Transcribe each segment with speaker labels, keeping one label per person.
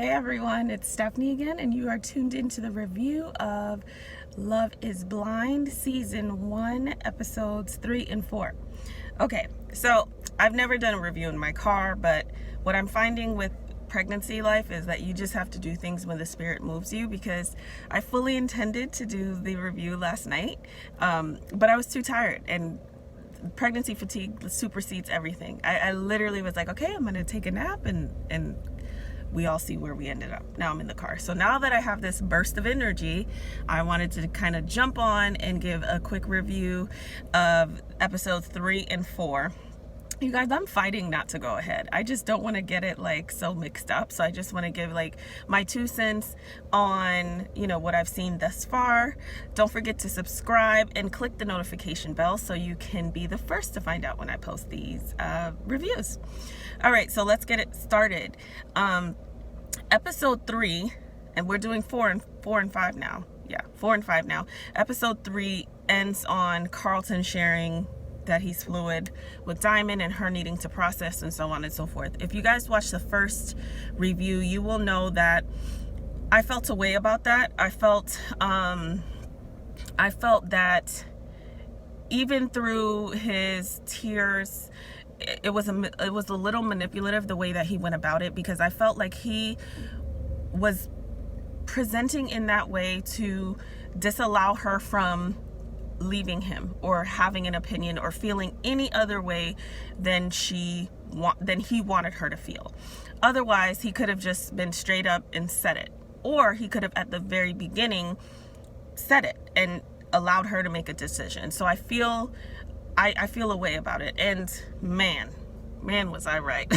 Speaker 1: Hey everyone, it's Stephanie again, and you are tuned into the review of Love is Blind, Season 1, Episodes 3 and 4. Okay, so I've never done a review in my car, but what I'm finding with pregnancy life is that you just have to do things when the spirit moves you, because I fully intended to do the review last night, but I was too tired, and pregnancy fatigue supersedes everything. I literally was like, okay, I'm going to take a nap, and we all see where we ended up. Now I'm in the car. So now that I have this burst of energy, I wanted to kind of jump on and give a quick review of episodes 3 and 4. You guys, I'm fighting not to go ahead. I just don't want to get it like so mixed up. So I just want to give like my 2 cents on, what I've seen thus far. Don't forget to subscribe and click the notification bell so you can be the first to find out when I post these reviews. All right, so let's get it started. Episode 3, and we're doing 4 and 5 now. Yeah, 4 and 5 now. Episode 3 ends on Carlton sharing that he's fluid with Diamond and her needing to process and so on and so forth. If you guys watched the first review, you will know that I felt a way about that. I felt that even through his tears, it was a little manipulative the way that he went about it, because I felt like he was presenting in that way to disallow her from leaving him or having an opinion or feeling any other way than he wanted her to feel. Otherwise, he could have just been straight up and said it, or he could have at the very beginning said it and allowed her to make a decision. So I feel a way about it, and man was I right.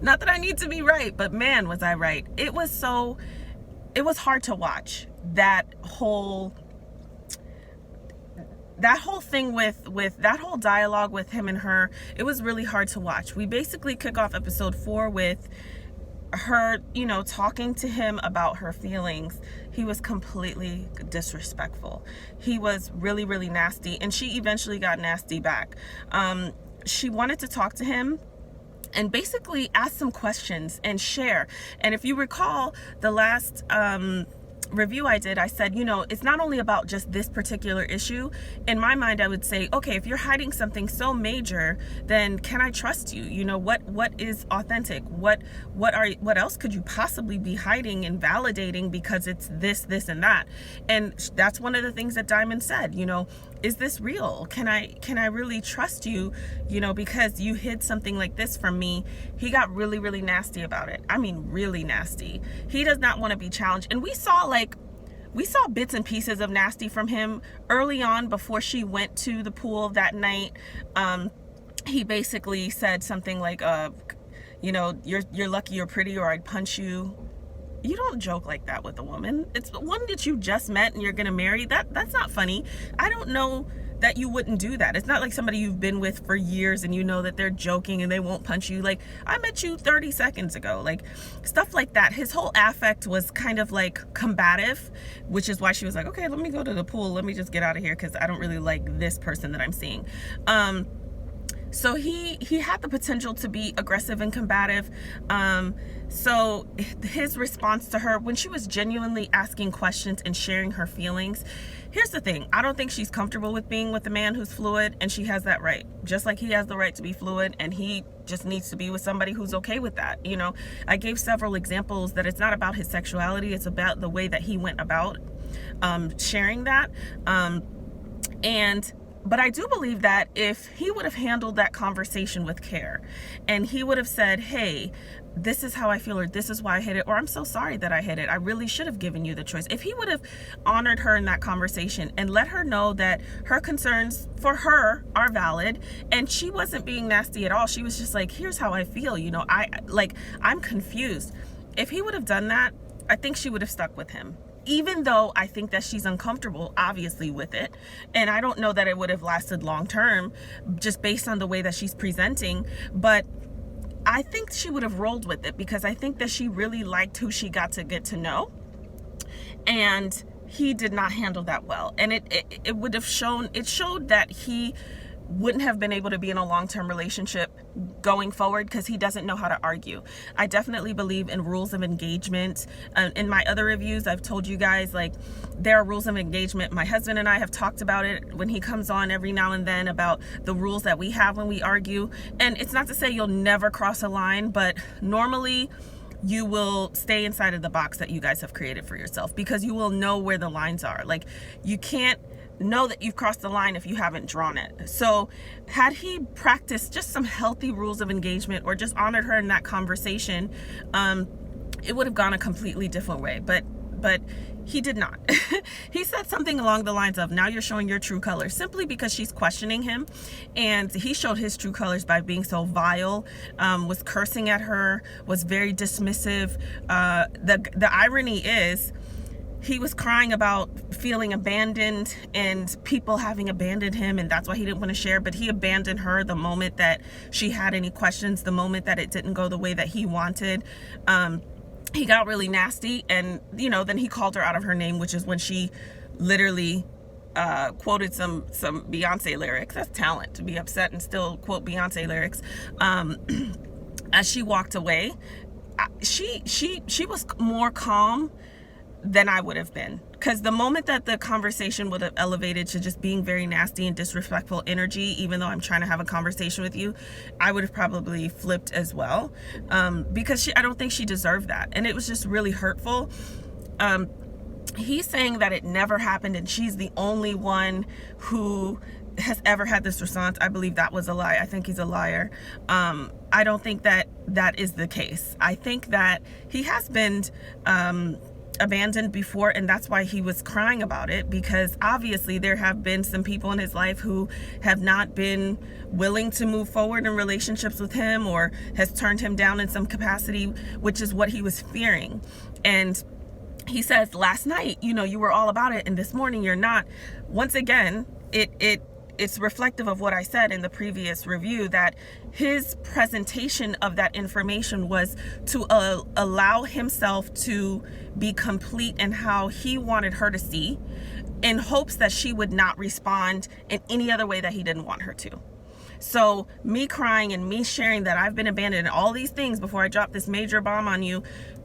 Speaker 1: Not that I need to be right, but man was I right. It was hard to watch that whole thing with that whole dialogue with him and her. It was really hard to watch. We basically kick off episode 4 with her, talking to him about her feelings. He was completely disrespectful. He was really, really nasty, and she eventually got nasty back. She wanted to talk to him and basically ask some questions and share. And if you recall the last review I did, I said, it's not only about just this particular issue. In my mind, I would say, okay, if you're hiding something so major, then can I trust you? What is authentic? What else could you possibly be hiding and validating because it's this and that? And that's one of the things that Diamond said, is this real? Can I really trust you? Because you hid something like this from me. He got really, really nasty about it. I mean, really nasty. He does not want to be challenged. And we saw bits and pieces of nasty from him early on before she went to the pool that night. He basically said something like, you're lucky you're pretty, or I'd punch you. You don't joke like that with a woman. It's one that you just met and you're gonna marry. That's not funny. I don't know that you wouldn't do that. It's not like somebody you've been with for years and you know that they're joking and they won't punch you. Like, I met you 30 seconds ago. Like, stuff like that. His whole affect was kind of like combative, which is why she was like, okay, let me go to the pool. Let me just get out of here because I don't really like this person that I'm seeing. So he had the potential to be aggressive and combative. So his response to her, when she was genuinely asking questions and sharing her feelings, here's the thing. I don't think she's comfortable with being with a man who's fluid, and she has that right. Just like he has the right to be fluid, and he just needs to be with somebody who's okay with that. I gave several examples that it's not about his sexuality. It's about the way that he went about sharing that. But I do believe that if he would have handled that conversation with care, and he would have said, hey, this is how I feel, or this is why I hit it, or I'm so sorry that I hit it, I really should have given you the choice. If he would have honored her in that conversation and let her know that her concerns for her are valid, and she wasn't being nasty at all, she was just like, here's how I feel, I'm confused. If he would have done that, I think she would have stuck with him. Even though I think that she's uncomfortable, obviously, with it. And I don't know that it would have lasted long term, just based on the way that she's presenting. But I think she would have rolled with it, because I think that she really liked who she got to get to know. And he did not handle that well. And it would have showed that he wouldn't have been able to be in a long-term relationship going forward because he doesn't know how to argue. I definitely believe in rules of engagement. In my other reviews, I've told you guys, like, there are rules of engagement. My husband and I have talked about it when he comes on every now and then, about the rules that we have when we argue. And it's not to say you'll never cross a line, but normally you will stay inside of the box that you guys have created for yourself, because you will know where the lines are. Like, you can't know that you've crossed the line if you haven't drawn it. So had he practiced just some healthy rules of engagement, or just honored her in that conversation, it would have gone a completely different way. But he did not. He said something along the lines of, now you're showing your true colors, simply because she's questioning him. And he showed his true colors by being so vile, was cursing at her, was very dismissive. The irony is, he was crying about feeling abandoned and people having abandoned him, and that's why he didn't want to share. But he abandoned her the moment that she had any questions, the moment that it didn't go the way that he wanted. He got really nasty, and then he called her out of her name, which is when she literally quoted some Beyonce lyrics. That's talent, to be upset and still quote Beyonce lyrics. As she walked away, she was more calm than I would have been, because the moment that the conversation would have elevated to just being very nasty and disrespectful energy, even though I'm trying to have a conversation with you, I would have probably flipped as well, because I don't think she deserved that, and it was just really hurtful. He's saying that it never happened and she's the only one who has ever had this response. I believe that was a lie. I think he's a liar. I don't think that is the case. I think that he has been abandoned before, and that's why he was crying about it, because obviously there have been some people in his life who have not been willing to move forward in relationships with him, or has turned him down in some capacity, which is what he was fearing. And he says, last night, you were all about it, and this morning you're not. Once again, it's reflective of what I said in the previous review, that his presentation of that information was to allow himself to be complete in how he wanted her to see, in hopes that she would not respond in any other way that he didn't want her to. So me crying and me sharing that I've been abandoned and all these things before I dropped this major bomb on you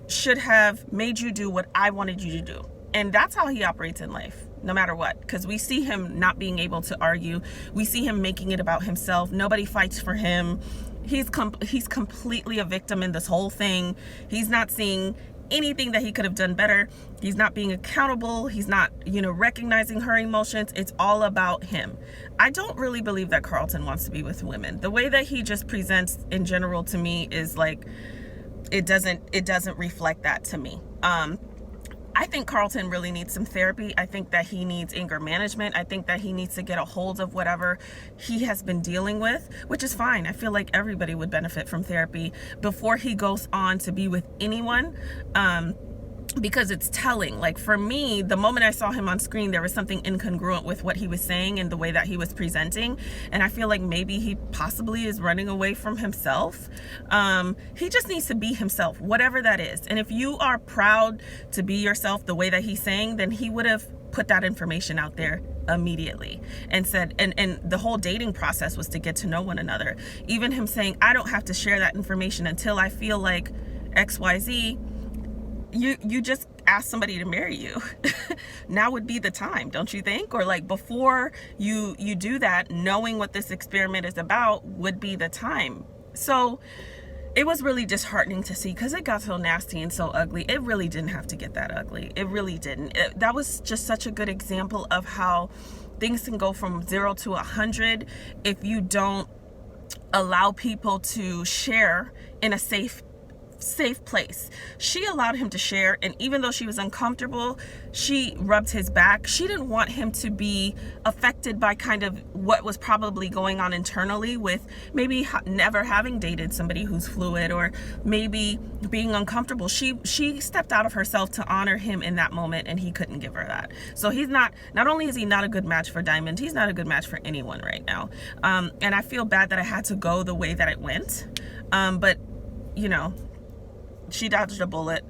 Speaker 1: should have made you do what I wanted you to do. And that's how he operates in life, no matter what, because we see him not being able to argue. We see him making it about himself. Nobody fights for him. He's completely a victim in this whole thing. He's not seeing anything that he could have done better. He's not being accountable. He's not, recognizing her emotions. It's all about him. I don't really believe that Carlton wants to be with women. The way that he just presents in general to me is like, it doesn't reflect that to me. I think Carlton really needs some therapy. I think that he needs anger management. I think that he needs to get a hold of whatever he has been dealing with, which is fine. I feel like everybody would benefit from therapy before he goes on to be with anyone. Because it's telling. Like, for me, the moment I saw him on screen, there was something incongruent with what he was saying and the way that he was presenting. And I feel like maybe he possibly is running away from himself. He just needs to be himself, whatever that is. And if you are proud to be yourself the way that he's saying, then he would have put that information out there immediately and said, and the whole dating process was to get to know one another. Even him saying, I don't have to share that information until I feel like XYZ. You just ask somebody to marry you. Now would be the time, don't you think? Or like, before you do that, knowing what this experiment is about would be the time. So it was really disheartening to see, because it got so nasty and so ugly. It really didn't have to get that ugly. It really didn't. That was just such a good example of how things can go from 0 to 100 if you don't allow people to share in a safe place. She allowed him to share, and even though she was uncomfortable, she rubbed his back. She didn't want him to be affected by kind of what was probably going on internally, with maybe never having dated somebody who's fluid, or maybe being uncomfortable. She stepped out of herself to honor him in that moment, and he couldn't give her that. So he's not only is he not a good match for Diamond, he's not a good match for anyone right now. And I feel bad that I had to go the way that it went. But she dodged a bullet,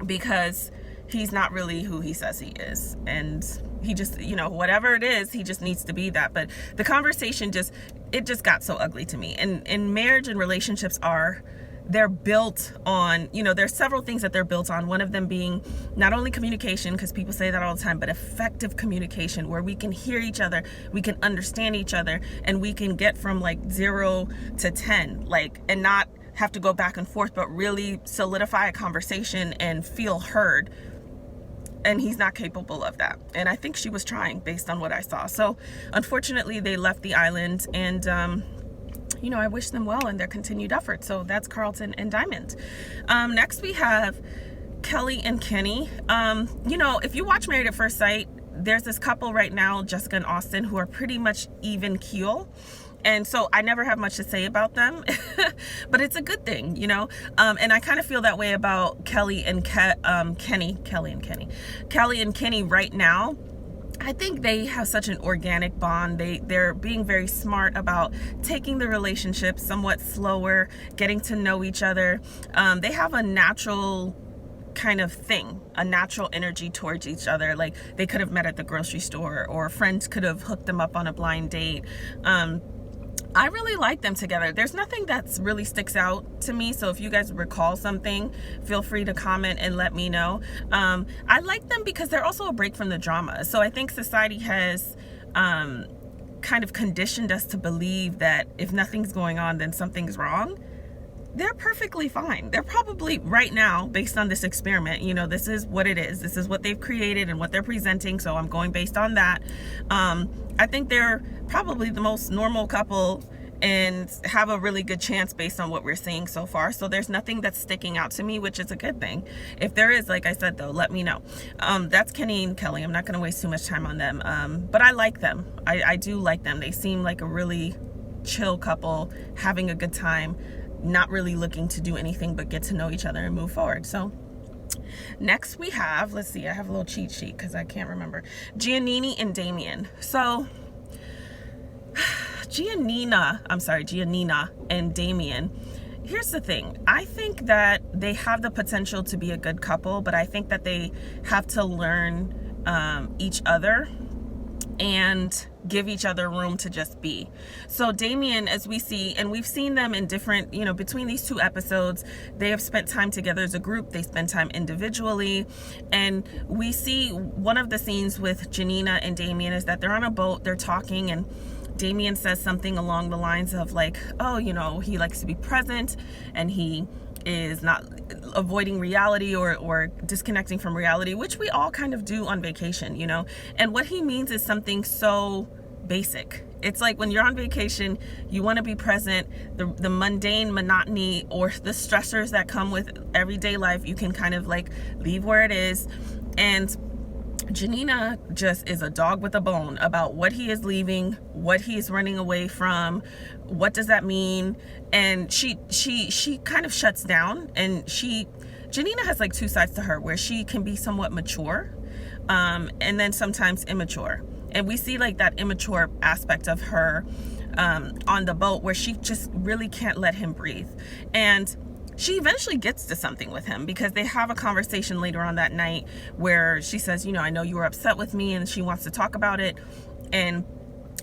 Speaker 1: because he's not really who he says he is. And He just, whatever it is, he just needs to be that. But the conversation just got so ugly to me. And marriage and relationships they're built on, there's several things that they're built on. One of them being not only communication, because people say that all the time, but effective communication, where we can hear each other, we can understand each other, and we can get from like 0 to 10, and not have to go back and forth, but really solidify a conversation and feel heard. And he's not capable of that. And I think she was trying based on what I saw. So unfortunately, they left the island, and I wish them well in their continued efforts. So that's Carlton and Diamond. Next we have Kelly and Kenny. If you watch Married at First Sight, there's this couple right now, Jessica and Austin, who are pretty much even keel. And so I never have much to say about them, but it's a good thing, and I kind of feel that way about Kelly and Kenny right now. I think they have such an organic bond. They're being very smart about taking the relationship somewhat slower, getting to know each other. They have a natural kind of thing, a natural energy towards each other. Like they could have met at the grocery store, or friends could have hooked them up on a blind date. I really like them together. There's nothing that's really sticks out to me. So if you guys recall something, feel free to comment and let me know. I like them because they're also a break from the drama. So I think society has kind of conditioned us to believe that if nothing's going on, then something's wrong. They're perfectly fine. They're probably right now, based on this experiment, this is what it is. This is what they've created and what they're presenting. So I'm going based on that. I think they're probably the most normal couple and have a really good chance based on what we're seeing so far. So there's nothing that's sticking out to me, which is a good thing. If there is, like I said, though, let me know. That's Kenny and Kelly. I'm not going to waste too much time on them. But I like them. I do like them. They seem like a really chill couple, having a good time, not really looking to do anything but get to know each other and move forward. So next we have, let's see, I have a little cheat sheet because I can't remember. Giannini and Damien. So Giannina and Damien. Here's the thing. I think that they have the potential to be a good couple, but I think that they have to learn each other and give each other room to just be. So Damien, as we see, and we've seen them in different, between these two episodes, they have spent time together as a group, they spend time individually, and we see one of the scenes with Janina and Damien is that they're on a boat, they're talking, and Damien says something along the lines of like, oh, he likes to be present, and he is not avoiding reality or disconnecting from reality, which we all kind of do on vacation, and what he means is something so basic. It's like when you're on vacation, you want to be present. The mundane monotony or the stressors that come with everyday life, you can kind of like leave where it is. And Janina just is a dog with a bone about what he is leaving, what he is running away from, what does that mean? And she kind of shuts down, and Janina has like two sides to her, where she can be somewhat mature, and then sometimes immature. And we see like that immature aspect of her on the boat, where she just really can't let him breathe. And she eventually gets to something with him, because they have a conversation later on that night where she says, I know you were upset with me, and she wants to talk about it. And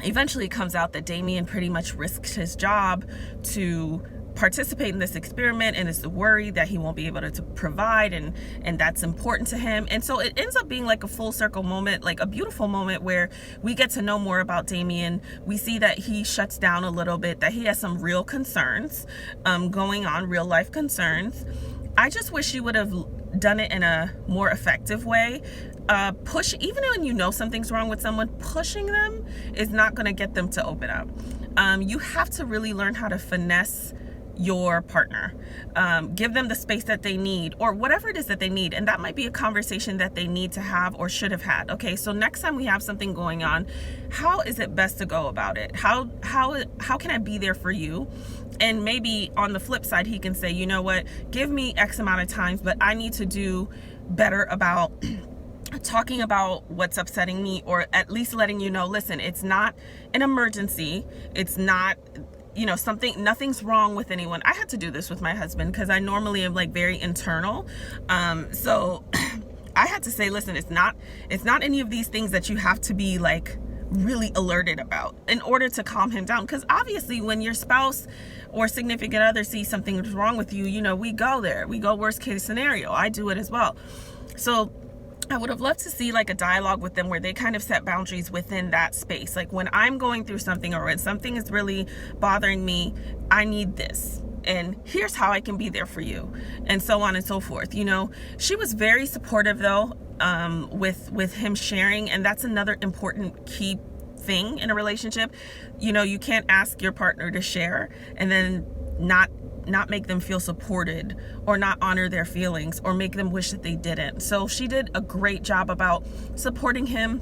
Speaker 1: eventually it comes out that Damien pretty much risked his job to participate in this experiment, and is worried that he won't be able to provide, and that's important to him. And so it ends up being like a full circle moment, like a beautiful moment, where we get to know more about Damien. We see that he shuts down a little bit, that he has some real concerns going on, real life concerns. I just wish she would have done it in a more effective way. Even when something's wrong with someone, pushing them is not going to get them to open up. You have to really learn how to finesse your partner, give them the space that they need, or whatever it is that they need, and that might be a conversation that they need to have or should have had. Okay, so next time we have something going on, how is it best to go about it? How can I be there for you? And maybe on the flip side, he can say, you know what, give me X amount of times, but I need to do better about talking about what's upsetting me, or at least letting you know, listen, it's not an emergency, it's not nothing's wrong with anyone. I had to do this with my husband because I normally am like very internal. So I had to say, listen, it's not any of these things that you have to be like really alerted about in order to calm him down. Because obviously when your spouse or significant other sees something wrong with you, you know, we go there. We go worst case scenario. I do it as well. So I would have loved to see like a dialogue with them where they kind of set boundaries within that space. Like when I'm going through something or when something is really bothering me, I need this. And here's how I can be there for you, and so on and so forth. You know, she was very supportive though, with him sharing, and that's another important key thing in a relationship. You know, you can't ask your partner to share and then not make them feel supported or not honor their feelings or make them wish that they didn't. So she did a great job about supporting him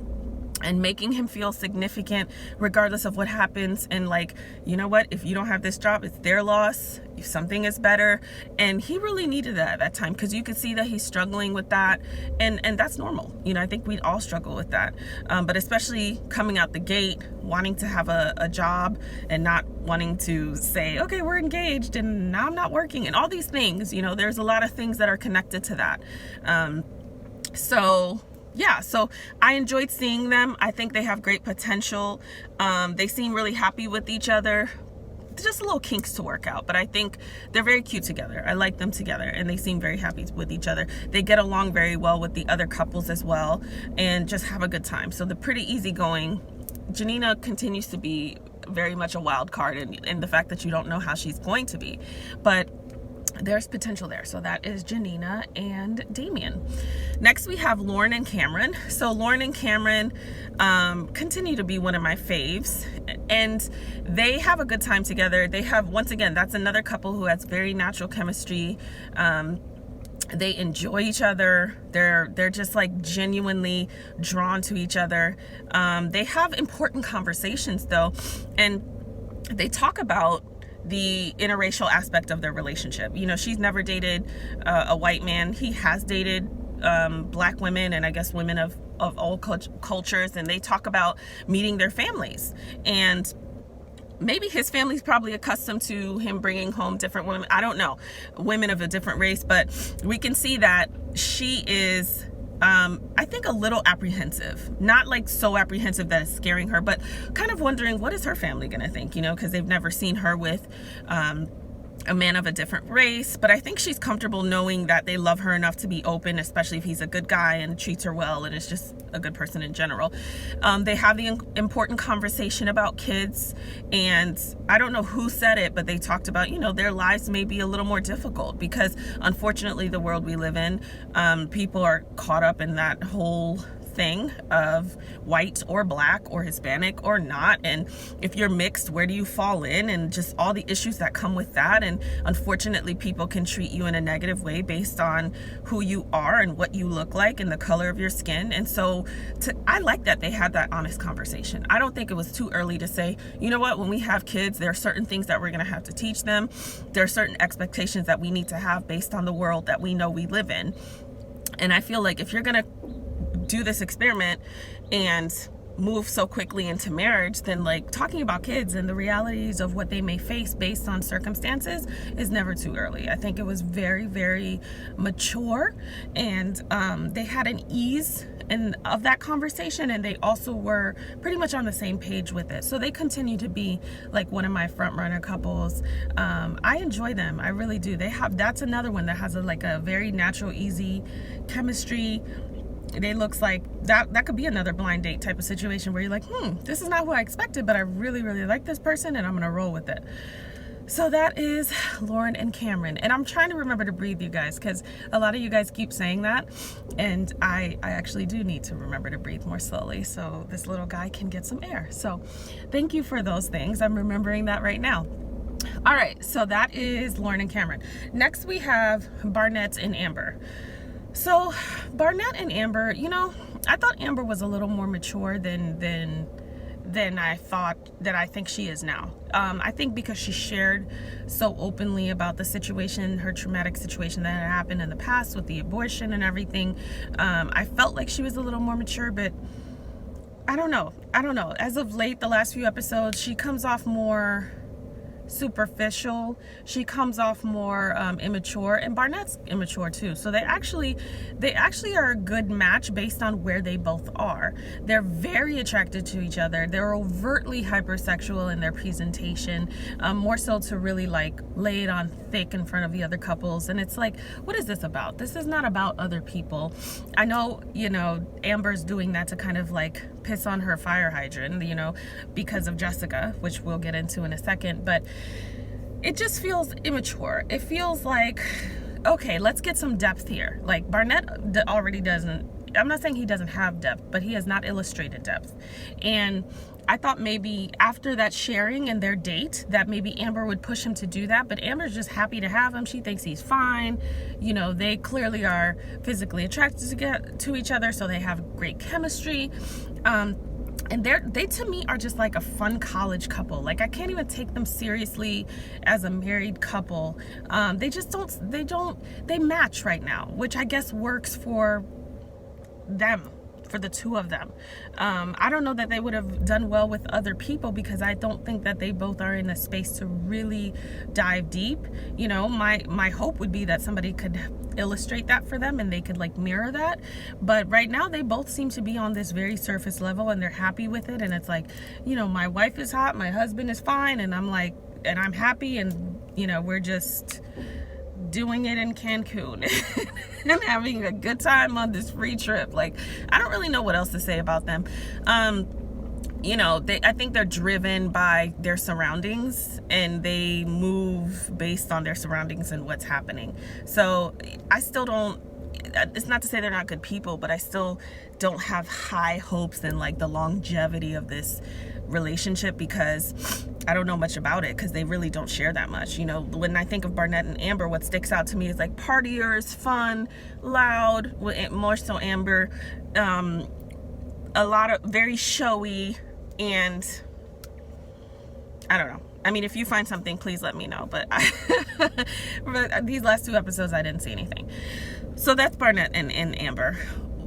Speaker 1: and making him feel significant regardless of what happens. And like, you know what, if you don't have this job, it's their loss. If something is better. And he really needed that at that time, because you could see that he's struggling with that, and that's normal. You know, I think we all struggle with that, but especially coming out the gate wanting to have a job and not wanting to say, okay, we're engaged and now I'm not working, and all these things. You know, there's a lot of things that are connected to that. So I enjoyed seeing them. I think they have great potential. They seem really happy with each other. Just a little kinks to work out, but I think they're very cute together. I like them together, and they seem very happy with each other. They get along very well with the other couples as well, and just have a good time. So they're pretty easygoing. Janina continues to be very much a wild card in the fact that you don't know how she's going to be, but there's potential there. So that is Janina and Damien. Next we have Lauren and Cameron. So Lauren and Cameron continue to be one of my faves, and they have a good time together. They have, once again, that's another couple who has very natural chemistry. They enjoy each other. They're just like genuinely drawn to each other. They have important conversations though, and they talk about the interracial aspect of their relationship. You know, she's never dated a white man. He has dated black women, and I guess women of all cultures, and they talk about meeting their families. And maybe his family's probably accustomed to him bringing home different women. I don't know, women of a different race, but we can see that she is I think a little apprehensive, not like so apprehensive that it's scaring her, but kind of wondering, what is her family gonna think, you know, because they've never seen her with a man of a different race. But I think she's comfortable knowing that they love her enough to be open, especially if he's a good guy and treats her well and is just a good person in general. They have the important conversation about kids, and I don't know who said it, but they talked about, you know, their lives may be a little more difficult because unfortunately the world we live in, people are caught up in that whole thing of white or black or Hispanic or not, and if you're mixed, where do you fall in, and just all the issues that come with that. And unfortunately people can treat you in a negative way based on who you are and what you look like and the color of your skin. And so I like that they had that honest conversation. I don't think it was too early to say, you know what, when we have kids, there are certain things that we're going to have to teach them. There are certain expectations that we need to have based on the world that we know we live in. And I feel like if you're going to do this experiment and move so quickly into marriage, then like talking about kids and the realities of what they may face based on circumstances is never too early. I think it was very, very mature, and they had an ease of that conversation, and they also were pretty much on the same page with it. So they continue to be like one of my front runner couples. I enjoy them, I really do. That's another one that has a very natural, easy chemistry. It looks like that could be another blind date type of situation where you're like, this is not who I expected, but I really, really like this person and I'm gonna roll with it. So that is Lauren and Cameron. And I'm trying to remember to breathe, you guys, because a lot of you guys keep saying that, and I actually do need to remember to breathe more slowly so this little guy can get some air. So thank you for those things. I'm remembering that right now. All right, so that is Lauren and Cameron. Next we have Barnett and Amber. So Barnett and Amber, you know, I thought Amber was a little more mature than I thought that I think she is now. I think because she shared so openly about the situation, her traumatic situation that had happened in the past with the abortion and everything. I felt like she was a little more mature, but I don't know. As of late, the last few episodes, she comes off more superficial. She comes off more immature, and Barnett's immature too. So they actually are a good match based on where they both are. They're very attracted to each other. They're overtly hypersexual in their presentation, more so to really like lay it on thick in front of the other couples. And it's like, what is this about? This is not about other people. I know, Amber's doing that to kind of like piss on her fire hydrant, because of Jessica, which we'll get into in a second. But it just feels immature. It feels like, okay, let's get some depth here. Like Barnett already doesn't, I'm not saying he doesn't have depth, but he has not illustrated depth. And I thought maybe after that sharing and their date that maybe Amber would push him to do that, but Amber's just happy to have him. She thinks he's fine. They clearly are physically attracted to each other, so they have great chemistry. And they to me are just like a fun college couple. Like I can't even take them seriously as a married couple. They match right now, which I guess works for them, for the two of them. I don't know that they would have done well with other people, because I don't think that they both are in a space to really dive deep. My hope would be that somebody could illustrate that for them and they could like mirror that. But right now they both seem to be on this very surface level and they're happy with it. And it's like, my wife is hot, my husband is fine, and I'm like, and I'm happy, and we're just doing it in Cancun and having a good time on this free trip. Like, I don't really know what else to say about them. I think they're driven by their surroundings and they move based on their surroundings and what's happening. So I still don't, it's not to say they're not good people, but I still don't have high hopes in like the longevity of this relationship, because I don't know much about it, because they really don't share that much. When I think of Barnett and Amber, what sticks out to me is like partiers, fun, loud, more so Amber, a lot of very showy, and I don't know. I mean, if you find something, please let me know. But, but these last two episodes, I didn't see anything. So that's Barnett and Amber.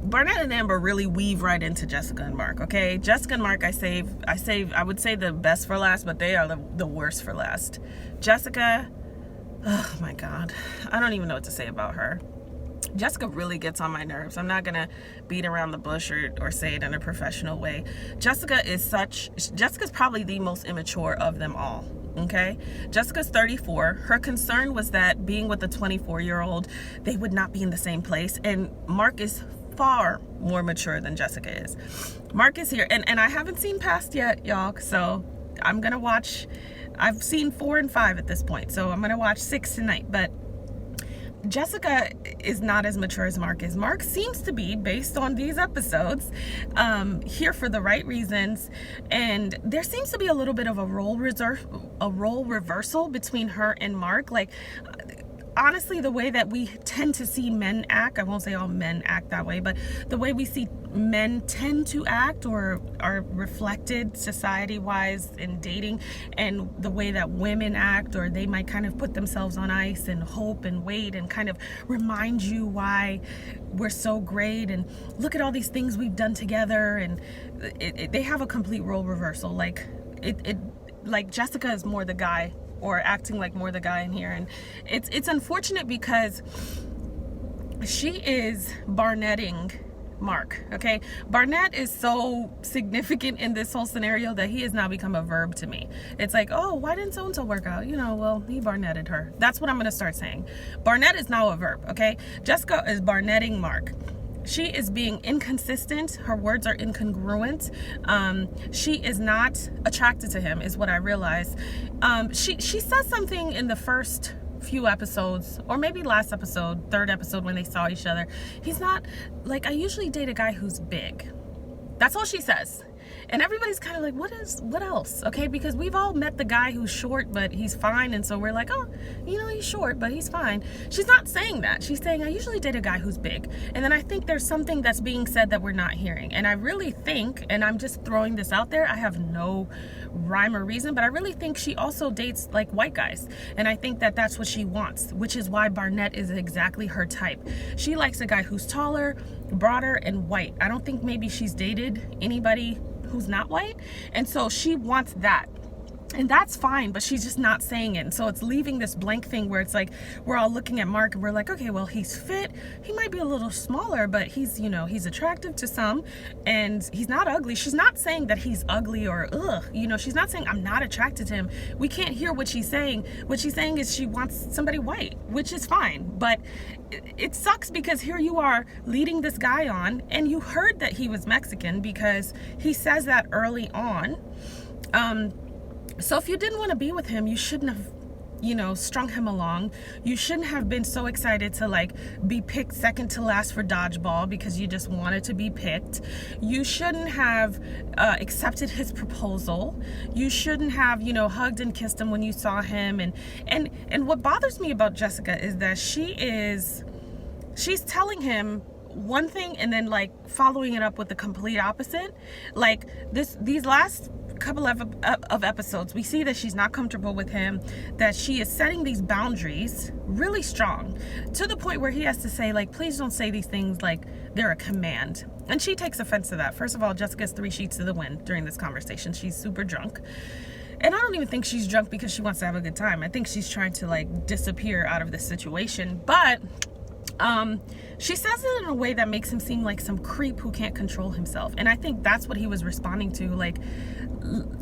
Speaker 1: Barnett and Amber really weave right into Jessica and Mark, okay? Jessica and Mark, I would say the best for last, but they are the worst for last. Jessica, oh my God. I don't even know what to say about her. Jessica really gets on my nerves. I'm not gonna beat around the bush or say it in a professional way. Jessica's probably the most immature of them all. Okay, Jessica's 34. Her concern was that being with a 24-year-old, they would not be in the same place. And Mark is far more mature than Jessica is. Mark is here, and I haven't seen past yet, y'all. So I'm gonna watch. I've seen 4 and 5 at this point, so I'm gonna watch 6 tonight. But Jessica is not as mature as Mark is. Mark seems to be, based on these episodes, here for the right reasons, and there seems to be a little bit of a role reversal between her and Mark. Like, honestly, the way that we tend to see men act, I won't say all men act that way, but the way we see men tend to act or are reflected society-wise in dating, and the way that women act, or they might kind of put themselves on ice and hope and wait and kind of remind you why we're so great and look at all these things we've done together, and they have a complete role reversal. Like Jessica is more the guy, or acting like more the guy in here, and it's unfortunate because she is Barnetting Mark. Okay, Barnett is so significant in this whole scenario that he has now become a verb to me. It's like, oh, why didn't so and so work out? Well, he Barnetted her. That's what I'm gonna start saying. Barnett is now a verb. Okay, Jessica is Barnetting Mark. She is being inconsistent. Her words are incongruent. She is not attracted to him, is what I realized. She says something in the first few episodes, or maybe last episode, third episode, when they saw each other. He's not, like, I usually date a guy who's big. That's all she says. And everybody's kind of like, what else? Okay, because we've all met the guy who's short, but he's fine. And so we're like, oh, he's short, but he's fine. She's not saying that. She's saying, I usually date a guy who's big. And then I think there's something that's being said that we're not hearing. And I really think, and I'm just throwing this out there, I have no rhyme or reason, but I really think she also dates like white guys. And I think that that's what she wants, which is why Barnett is exactly her type. She likes a guy who's taller, broader, and white. I don't think maybe she's dated anybody who's not white, and so she wants that. And that's fine, but she's just not saying it. And so it's leaving this blank thing where it's like, we're all looking at Mark and we're like, okay, well, he's fit. He might be a little smaller, but he's, you know, he's attractive to some, and he's not ugly. She's not saying that he's ugly or ugh, you know, she's not saying I'm not attracted to him. We can't hear what she's saying. What she's saying is she wants somebody white, which is fine. But it sucks because here you are leading this guy on, and you heard that he was Mexican because he says that early on. So if you didn't want to be with him, you shouldn't have, you know, strung him along. You shouldn't have been so excited to like be picked second to last for dodgeball because you just wanted to be picked. You shouldn't have accepted his proposal. You shouldn't have, you know, hugged and kissed him when you saw him. And what bothers me about Jessica is that she's telling him one thing and then like following it up with the complete opposite. Like these last couple of episodes, we see that she's not comfortable with him, that she is setting these boundaries really strong to the point where he has to say like, please don't say these things like they're a command. And she takes offense to that. First of all, Jessica's 3 sheets to the wind during this conversation. She's super drunk. And I don't even think she's drunk because she wants to have a good time. I think she's trying to like disappear out of this situation. But she says it in a way that makes him seem like some creep who can't control himself. And I think that's what he was responding to. Like,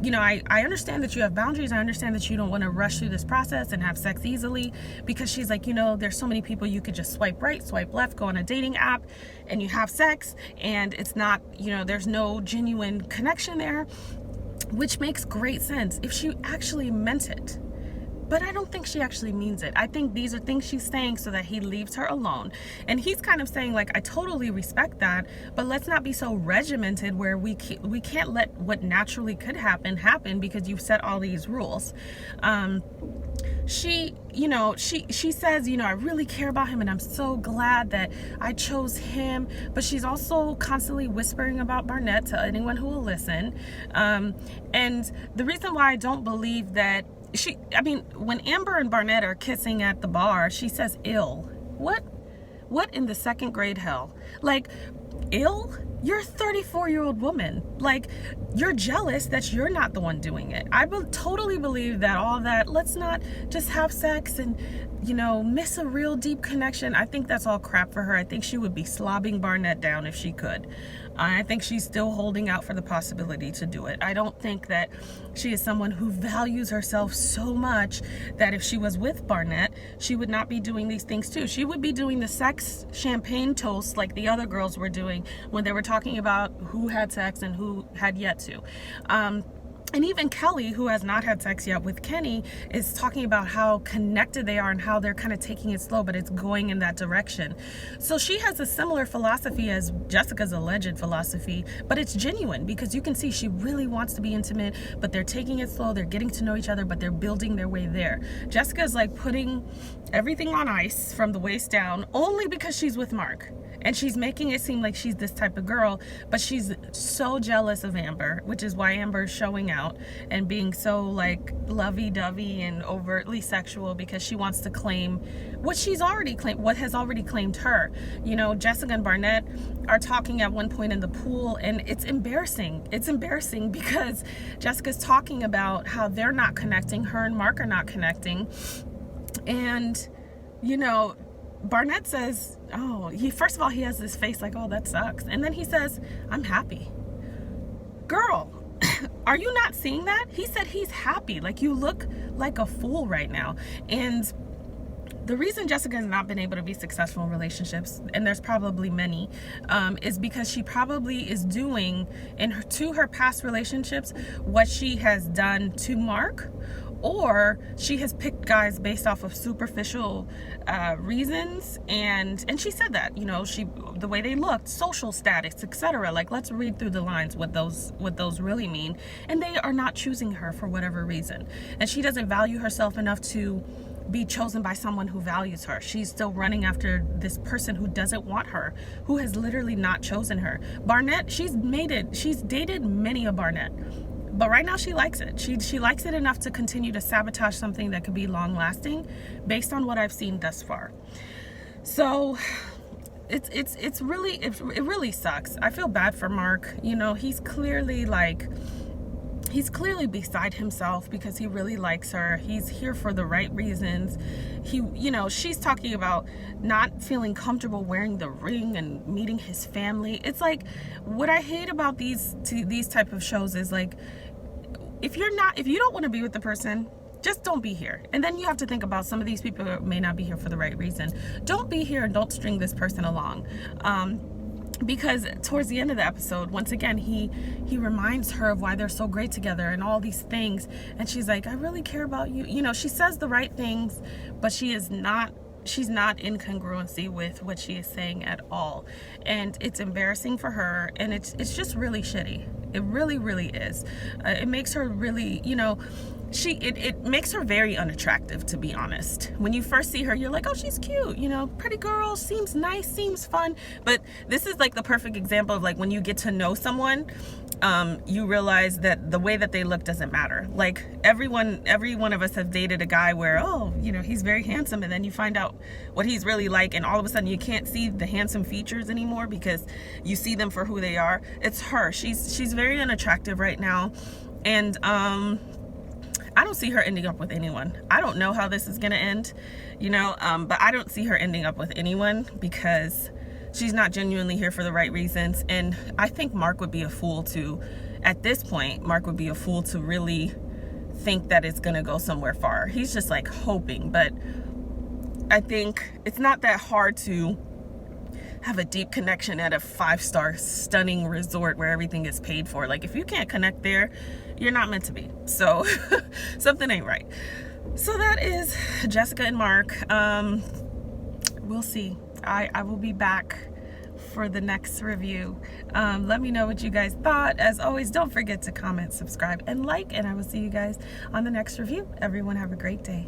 Speaker 1: you know, I understand that you have boundaries. I understand that you don't want to rush through this process and have sex easily, because she's like, you know, there's so many people you could just swipe right, swipe left, go on a dating app and you have sex and it's not, you know, there's no genuine connection there, which makes great sense if she actually meant it. But I don't think she actually means it. I think these are things she's saying so that he leaves her alone. And he's kind of saying like, I totally respect that, but let's not be so regimented where we can't let what naturally could happen because you've set all these rules. She says, you know, I really care about him and I'm so glad that I chose him. But she's also constantly whispering about Barnett to anyone who will listen. And the reason why I don't believe that when Amber and Barnett are kissing at the bar, she says ill. What in the second grade hell? Like, ill? You're a 34-year-old woman. Like, you're jealous that you're not the one doing it. I totally believe that all that, let's not just have sex and, you know, miss a real deep connection. I think that's all crap for her. I think she would be slobbing Barnett down if she could. I think she's still holding out for the possibility to do it. I don't think that she is someone who values herself so much that if she was with Barnett, she would not be doing these things too. She would be doing the sex champagne toast like the other girls were doing when they were talking about who had sex and who had yet to. And even Kelly, who has not had sex yet with Kenny, is talking about how connected they are and how they're kind of taking it slow, but it's going in that direction. So she has a similar philosophy as Jessica's alleged philosophy, but it's genuine because you can see she really wants to be intimate, but they're taking it slow. They're getting to know each other, but they're building their way there. Jessica's like putting everything on ice from the waist down only because she's with Mark. And she's making it seem like she's this type of girl, but she's so jealous of Amber, which is why Amber's showing out and being so like lovey-dovey and overtly sexual, because she wants to claim what has already claimed her. You know, Jessica and Barnett are talking at one point in the pool, and it's embarrassing. It's embarrassing because Jessica's talking about how they're not connecting, her and Mark are not connecting. And, you know, Barnett says, first of all, he has this face like, oh, that sucks. And then he says, I'm happy. Girl, are you not seeing that? He said he's happy. Like, you look like a fool right now. And the reason Jessica has not been able to be successful in relationships, and there's probably many, is because she probably is doing to her past relationships what she has done to Mark, or she has picked guys based off of superficial reasons, and she said that, you know, the way they looked, social status, etc. Like, let's read through the lines what those really mean, and they are not choosing her for whatever reason, and she doesn't value herself enough to be chosen by someone who values her. She's still running after this person who doesn't want her, who has literally not chosen her. Barnett, she's dated many a Barnett. But right now she likes it. She likes it enough to continue to sabotage something that could be long lasting based on what I've seen thus far. So it really sucks. I feel bad for Mark. You know, he's clearly like, he's clearly beside himself because he really likes her. He's here for the right reasons. She's talking about not feeling comfortable wearing the ring and meeting his family. It's like, what I hate about these type of shows is like, if you don't want to be with the person, just don't be here. And then you have to think about some of these people may not be here for the right reason. Don't be here and don't string this person along. Because towards the end of the episode, once again, he reminds her of why they're so great together and all these things. And she's like, I really care about you. She says the right things, but she's not in congruency with what she is saying at all. And it's embarrassing for her. And it's just really shitty. It really, really is. It makes her really, it makes her very unattractive, to be honest. When you first see her, you're like, oh, she's cute, pretty girl, seems nice, seems fun. But this is like the perfect example of like when you get to know someone, you realize that the way that they look doesn't matter. Like every one of us have dated a guy where, he's very handsome, and then you find out what he's really like, and all of a sudden you can't see the handsome features anymore because you see them for who they are. It's her. She's very unattractive right now, and I don't see her ending up with anyone. I don't know how this is gonna end, but I don't see her ending up with anyone because she's not genuinely here for the right reasons. And I think Mark would be a fool to really think that it's gonna go somewhere far. He's just like hoping, but I think it's not that hard to have a deep connection at a 5-star stunning resort where everything is paid for. Like, if you can't connect there, you're not meant to be. So something ain't right. So that is Jessica and Mark. We'll see. I will be back for the next review. Let me know what you guys thought. As always, don't forget to comment, subscribe, and like, and I will see you guys on the next review. Everyone have a great day.